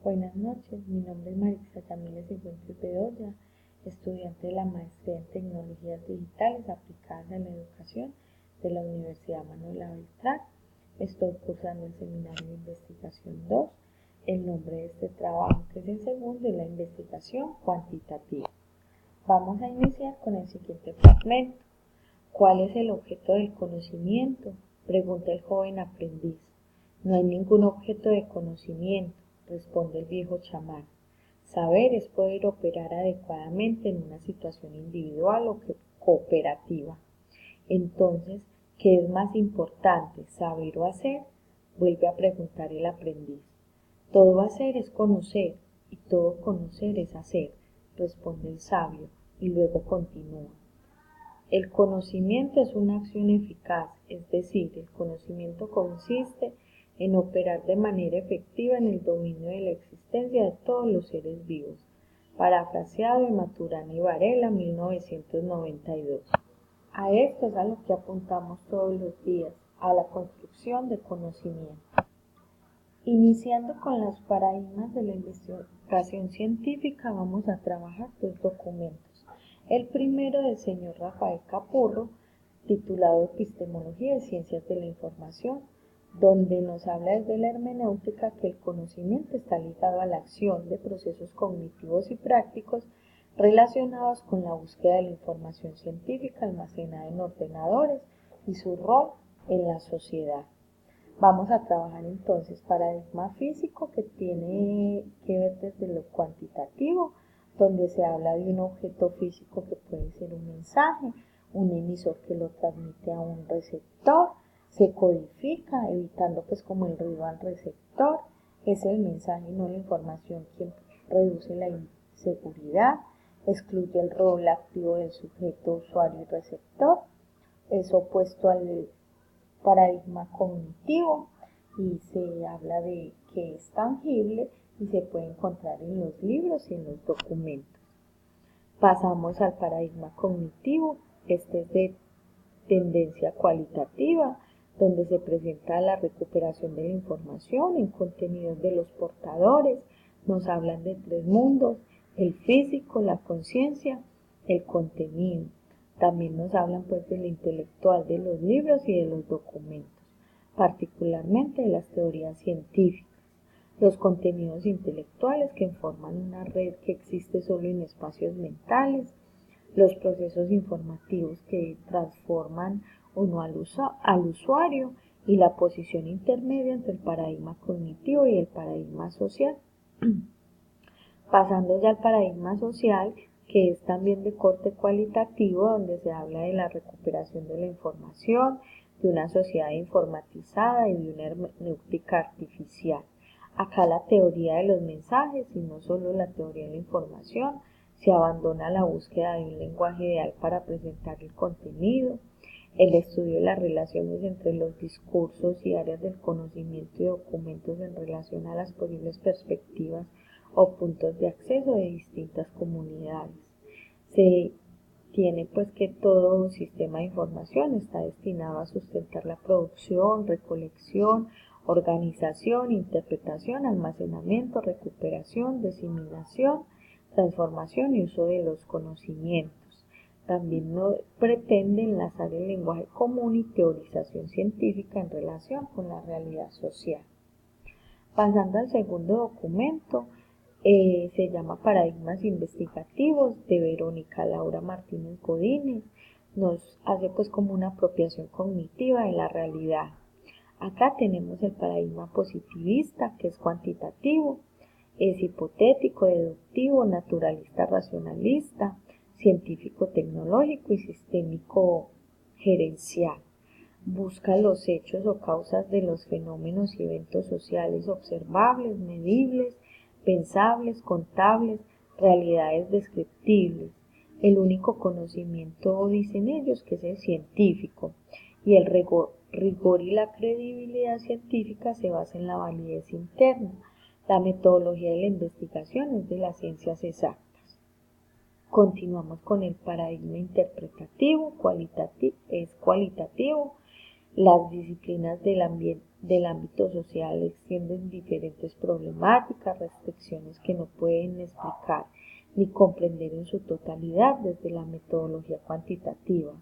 Buenas noches, mi nombre es Marisa Yamile Cifuentes Bedoya, estudiante de la Maestría en Tecnologías Digitales aplicadas a la educación de la Universidad Manuel A. Beltrán. Estoy cursando el seminario de investigación 2. El nombre de este trabajo, que es el segundo, es la investigación cuantitativa. Vamos a iniciar con el siguiente fragmento. ¿Cuál es el objeto del conocimiento?, pregunta el joven aprendiz. No hay ningún objeto de conocimiento, responde el viejo chamán. Saber es poder operar adecuadamente en una situación individual o cooperativa. Entonces, ¿qué es más importante, saber o hacer?, vuelve a preguntar el aprendiz. Todo hacer es conocer y todo conocer es hacer, responde el sabio, y luego continúa. El conocimiento es una acción eficaz, es decir, el conocimiento consiste en operar de manera efectiva en el dominio de la existencia de todos los seres vivos. Parafraseado de Maturana y Varela, 1992. A esto es a lo que apuntamos todos los días, a la construcción de conocimiento. Iniciando con los paradigmas de la investigación científica, vamos a trabajar dos documentos. El primero del señor Rafael Capurro, titulado Epistemología y Ciencias de la Información, donde nos habla desde la hermenéutica que el conocimiento está ligado a la acción de procesos cognitivos y prácticos relacionados con la búsqueda de la información científica almacenada en ordenadores y su rol en la sociedad. Vamos a trabajar entonces paradigma físico, que tiene que ver desde lo cuantitativo, donde se habla de un objeto físico que puede ser un mensaje, un emisor que lo transmite a un receptor, se codifica, evitando pues como el ruido al receptor, es el mensaje y no la información quien reduce la inseguridad, excluye el rol activo del sujeto, usuario y receptor, es opuesto al paradigma cognitivo y se habla de que es tangible y se puede encontrar en los libros y en los documentos. Pasamos al paradigma cognitivo. Este es de tendencia cualitativa, donde se presenta la recuperación de la información en contenidos de los portadores. Nos hablan de tres mundos: el físico, la conciencia, el contenido. También nos hablan pues del intelectual, de los libros y de los documentos, particularmente de las teorías científicas. Los contenidos intelectuales, que forman una red que existe solo en espacios mentales, los procesos informativos que transforman o no al usuario, y la posición intermedia entre el paradigma cognitivo y el paradigma social. Pasando ya al paradigma social, que es también de corte cualitativo, donde se habla de la recuperación de la información, de una sociedad informatizada y de una hermenéutica artificial. Acá la teoría de los mensajes, y no solo la teoría de la información, se abandona la búsqueda de un lenguaje ideal para presentar el contenido, el estudio de las relaciones entre los discursos y áreas del conocimiento y documentos en relación a las posibles perspectivas o puntos de acceso de distintas comunidades. Se tiene pues que todo sistema de información está destinado a sustentar la producción, recolección, organización, interpretación, almacenamiento, recuperación, diseminación, transformación y uso de los conocimientos. También no pretende enlazar el lenguaje común y teorización científica en relación con la realidad social. Pasando al segundo documento, se llama Paradigmas Investigativos, de Verónica Laura Martínez Godínez. Nos hace pues como una apropiación cognitiva de la realidad. Acá tenemos el paradigma positivista, que es cuantitativo, es hipotético, deductivo, naturalista, racionalista, científico tecnológico y sistémico gerencial. Busca los hechos o causas de los fenómenos y eventos sociales observables, medibles, pensables, contables, realidades descriptibles. El único conocimiento, dicen ellos, que es el científico, y el rigor y la credibilidad científica se basa en la validez interna. La metodología de la investigación es de las ciencias exactas. Continuamos con el paradigma interpretativo, es cualitativo. Las disciplinas del del ámbito social extienden diferentes problemáticas, restricciones que no pueden explicar ni comprender en su totalidad desde la metodología cuantitativa.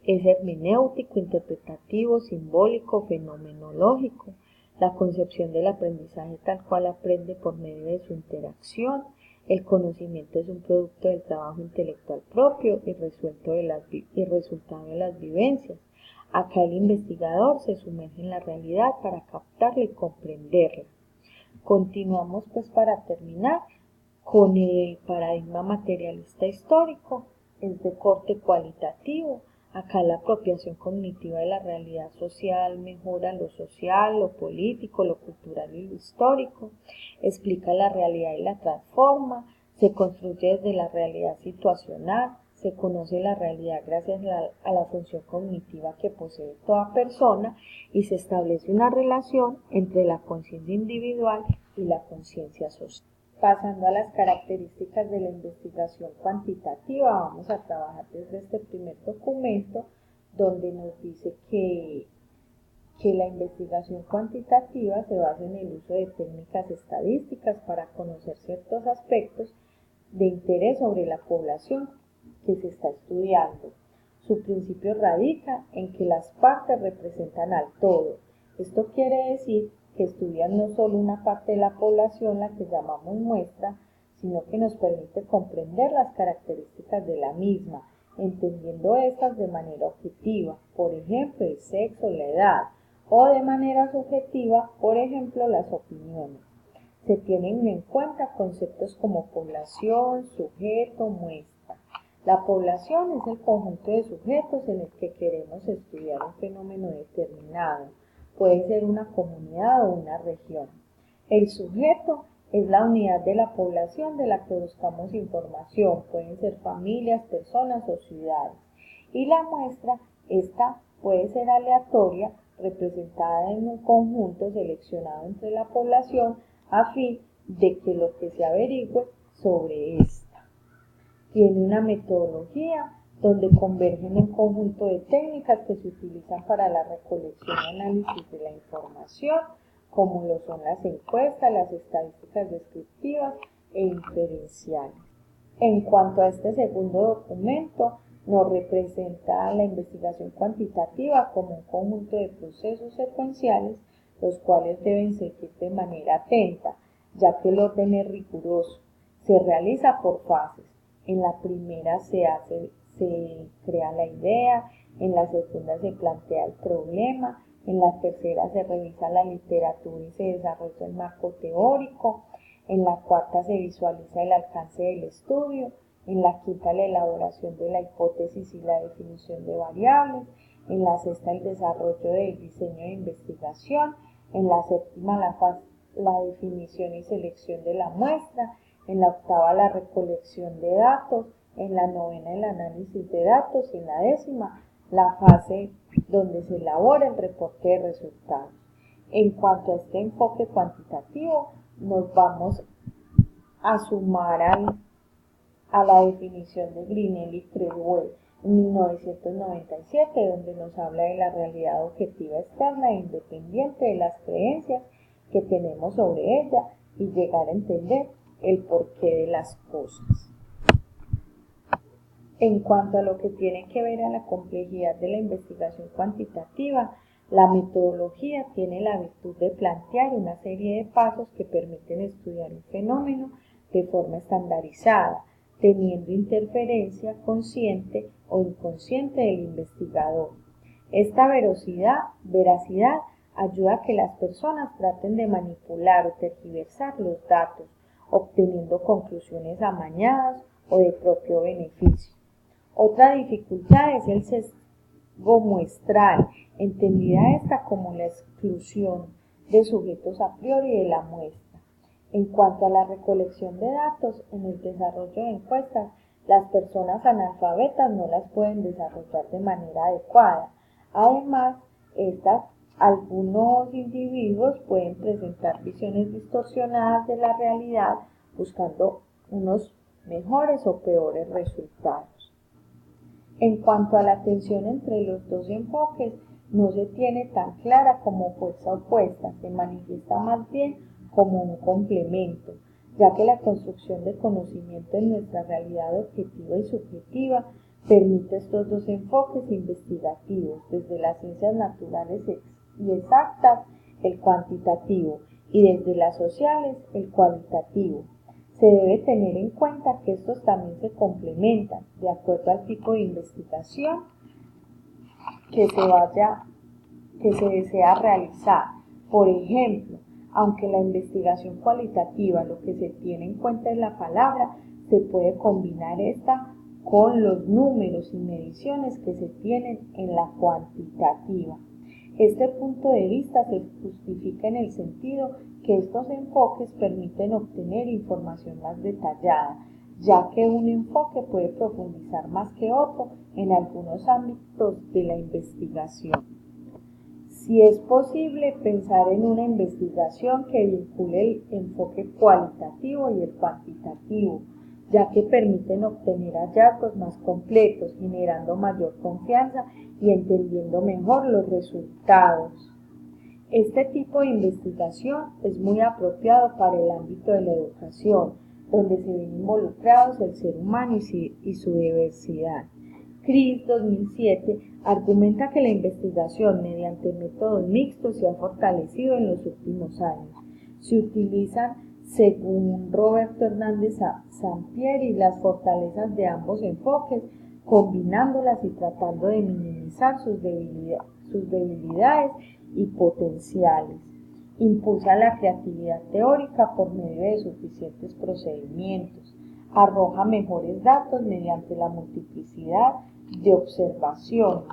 Es hermenéutico, interpretativo, simbólico, fenomenológico. La concepción del aprendizaje tal cual aprende por medio de su interacción. El conocimiento es un producto del trabajo intelectual propio y resultado de las vivencias. Acá el investigador se sumerge en la realidad para captarla y comprenderla. Continuamos pues para terminar con el paradigma materialista histórico. Es de corte cualitativo. Acá la apropiación cognitiva de la realidad social mejora lo social, lo político, lo cultural y lo histórico. Explica la realidad y la transforma. Se construye desde la realidad situacional. Se conoce la realidad gracias a la función cognitiva que posee toda persona y se establece una relación entre la conciencia individual y la conciencia social. Pasando a las características de la investigación cuantitativa, vamos a trabajar desde este primer documento donde nos dice que la investigación cuantitativa se basa en el uso de técnicas estadísticas para conocer ciertos aspectos de interés sobre la población que se está estudiando. Su principio radica en que las partes representan al todo. Esto quiere decir que estudian no solo una parte de la población, la que llamamos muestra, sino que nos permite comprender las características de la misma, entendiendo estas de manera objetiva, por ejemplo, el sexo, la edad, o de manera subjetiva, por ejemplo, las opiniones. Se tienen en cuenta conceptos como población, sujeto, muestra. La población es el conjunto de sujetos en el que queremos estudiar un fenómeno determinado. Puede ser una comunidad o una región. El sujeto es la unidad de la población de la que buscamos información. Pueden ser familias, personas o ciudades. Y la muestra, esta puede ser aleatoria, representada en un conjunto seleccionado entre la población a fin de que lo que se averigüe sobre esta. Tiene una metodología donde convergen un conjunto de técnicas que se utilizan para la recolección y análisis de la información, como lo son las encuestas, las estadísticas descriptivas e inferenciales. En cuanto a este segundo documento, nos representa la investigación cuantitativa como un conjunto de procesos secuenciales, los cuales deben seguir de manera atenta, ya que el orden es riguroso. Se realiza por fases. En la primera se crea la idea, en la segunda se plantea el problema, en la tercera se revisa la literatura y se desarrolla el marco teórico, en la cuarta se visualiza el alcance del estudio, en la quinta la elaboración de la hipótesis y la definición de variables, en la sexta el desarrollo del diseño de investigación, en la séptima la definición y selección de la muestra, en la octava la recolección de datos, en la novena el análisis de datos y en la décima la fase donde se elabora el reporte de resultados. En cuanto a este enfoque cuantitativo, nos vamos a sumar a la definición de Grinnell y Creswell en 1997, donde nos habla de la realidad objetiva externa e independiente de las creencias que tenemos sobre ella y llegar a entender el porqué de las cosas. En cuanto a lo que tiene que ver a la complejidad de la investigación cuantitativa, la metodología tiene la virtud de plantear una serie de pasos que permiten estudiar un fenómeno de forma estandarizada, teniendo interferencia consciente o inconsciente del investigador. Esta veracidad ayuda a que las personas traten de manipular o tergiversar los datos, obteniendo conclusiones amañadas o de propio beneficio. Otra dificultad es el sesgo muestral, entendida esta como la exclusión de sujetos a priori de la muestra. En cuanto a la recolección de datos, en el desarrollo de encuestas, las personas analfabetas no las pueden desarrollar de manera adecuada. Además, algunos individuos pueden presentar visiones distorsionadas de la realidad buscando unos mejores o peores resultados. En cuanto a la tensión entre los dos enfoques, no se tiene tan clara como fuerza opuesta, se manifiesta más bien como un complemento, ya que la construcción de conocimiento en nuestra realidad objetiva y subjetiva permite estos dos enfoques investigativos, desde las ciencias naturales y exactas, el cuantitativo, y desde las sociales, el cualitativo. Se debe tener en cuenta que estos también se complementan de acuerdo al tipo de investigación que se desea realizar. Por ejemplo, aunque la investigación cualitativa lo que se tiene en cuenta es la palabra, se puede combinar esta con los números y mediciones que se tienen en la cuantitativa. Este punto de vista se justifica en el sentido que estos enfoques permiten obtener información más detallada, ya que un enfoque puede profundizar más que otro en algunos ámbitos de la investigación. Si es posible pensar en una investigación que vincule el enfoque cualitativo y el cuantitativo, ya que permiten obtener hallazgos más completos, generando mayor confianza y entendiendo mejor los resultados. Este tipo de investigación es muy apropiado para el ámbito de la educación, donde se ven involucrados el ser humano y su diversidad. Chris, 2007, argumenta que la investigación mediante métodos mixtos se ha fortalecido en los últimos años. Se utilizan, según Roberto Hernández Sampieri, las fortalezas de ambos enfoques, combinándolas y tratando de minimizar sus debilidades y potenciales. Impulsa la creatividad teórica por medio de suficientes procedimientos. Arroja mejores datos mediante la multiplicidad de observaciones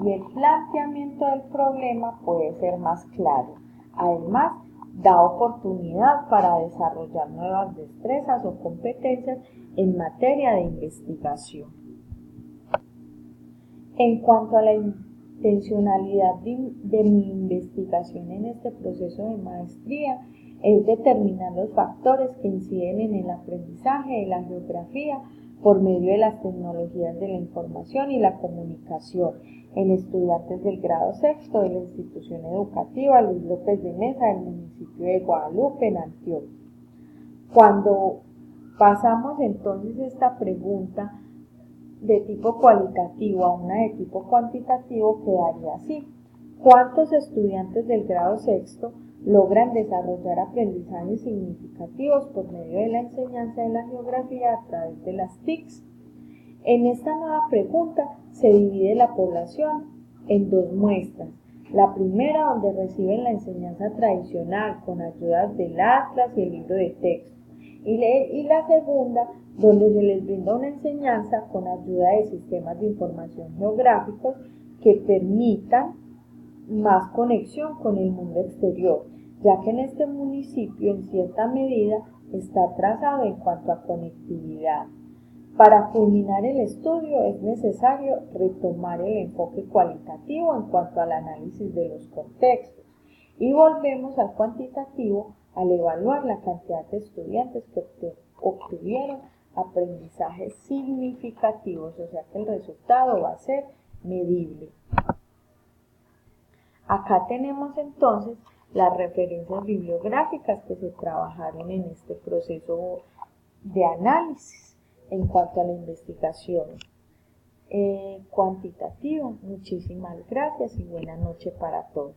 y el planteamiento del problema puede ser más claro. Además, da oportunidad para desarrollar nuevas destrezas o competencias en materia de investigación. En cuanto a la intencionalidad de mi investigación en este proceso de maestría, es determinar los factores que inciden en el aprendizaje de la geografía por medio de las tecnologías de la información y la comunicación en estudiantes del grado sexto de la institución educativa Luis López de Mesa del municipio de Guadalupe, en Antioquia. Cuando pasamos entonces esta pregunta de tipo cualitativo a una de tipo cuantitativo, quedaría así: ¿cuántos estudiantes del grado sexto logran desarrollar aprendizajes significativos por medio de la enseñanza de la geografía a través de las TICs? En esta nueva pregunta se divide la población en dos muestras. La primera, donde reciben la enseñanza tradicional con ayuda del atlas y el libro de texto, y la segunda, donde se les brinda una enseñanza con ayuda de sistemas de información geográficos que permitan más conexión con el mundo exterior, ya que en este municipio en cierta medida está atrasado en cuanto a conectividad. Para culminar el estudio es necesario retomar el enfoque cualitativo en cuanto al análisis de los contextos y volvemos al cuantitativo al evaluar la cantidad de estudiantes que obtuvieron aprendizajes significativos, o sea que el resultado va a ser medible. Acá tenemos entonces las referencias bibliográficas que se trabajaron en este proceso de análisis en cuanto a la investigación cuantitativa. Muchísimas gracias y buena noche para todos.